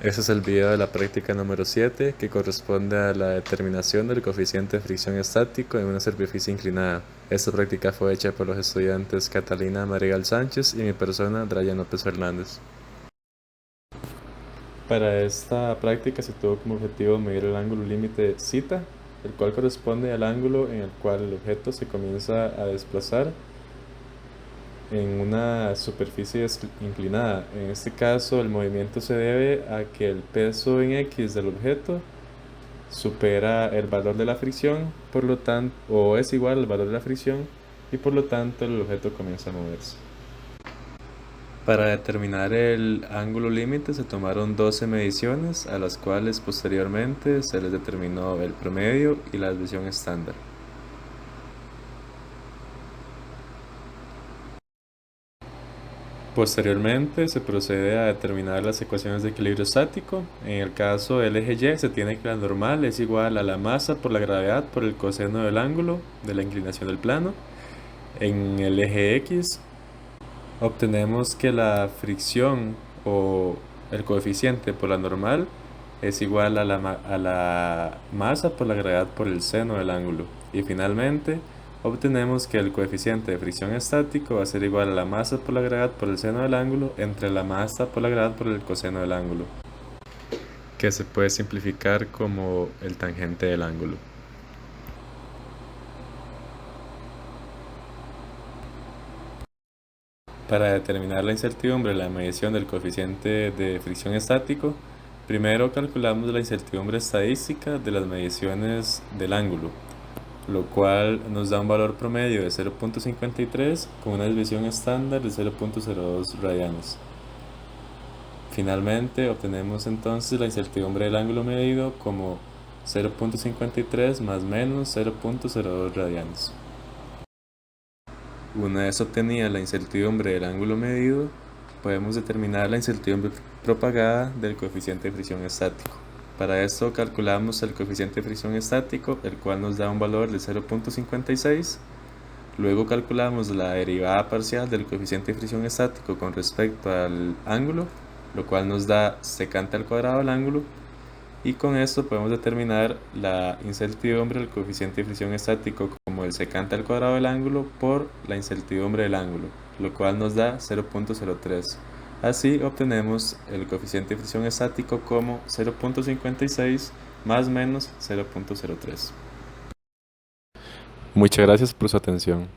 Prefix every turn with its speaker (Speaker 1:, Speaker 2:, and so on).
Speaker 1: Este es el video de la práctica número 7 que corresponde a la determinación del coeficiente de fricción estático en una superficie inclinada. Esta práctica fue hecha por los estudiantes Catalina Marigal Sánchez y mi persona, Drayan López Fernández. Para esta práctica se tuvo como objetivo medir el ángulo límite θ, el cual corresponde al ángulo en el cual el objeto se comienza a desplazar en una superficie inclinada. En este caso, el movimiento se debe a que el peso en X del objeto supera el valor de la fricción, por lo tanto, o es igual al valor de la fricción, y por lo tanto el objeto comienza a moverse. Para determinar el ángulo límite se tomaron 12 mediciones, a las cuales posteriormente se les determinó el promedio y la desviación estándar. Posteriormente se procede a determinar las ecuaciones de equilibrio estático. En el caso del eje Y se tiene que la normal es igual a la masa por la gravedad por el coseno del ángulo de la inclinación del plano. En el eje X obtenemos que la fricción o el coeficiente por la normal es igual a la masa por la gravedad por el seno del ángulo. Y finalmente obtenemos que el coeficiente de fricción estático va a ser igual a la masa por la gravedad por el seno del ángulo entre la masa por la gravedad por el coseno del ángulo, que se puede simplificar como el tangente del ángulo. Para determinar la incertidumbre de la medición del coeficiente de fricción estático, primero calculamos la incertidumbre estadística de las mediciones del ángulo, lo cual nos da un valor promedio de 0.53 con una desviación estándar de 0.02 radianes. Finalmente obtenemos entonces la incertidumbre del ángulo medido como 0.53 más menos 0.02 radianes. Una vez obtenida la incertidumbre del ángulo medido, podemos determinar la incertidumbre propagada del coeficiente de fricción estático. Para esto calculamos el coeficiente de fricción estático, el cual nos da un valor de 0.56. Luego calculamos la derivada parcial del coeficiente de fricción estático con respecto al ángulo, lo cual nos da secante al cuadrado del ángulo. Y con esto podemos determinar la incertidumbre del coeficiente de fricción estático como el secante al cuadrado del ángulo por la incertidumbre del ángulo, lo cual nos da 0.03. Así obtenemos el coeficiente de fricción estático como 0.56 más menos 0.03. Muchas gracias por su atención.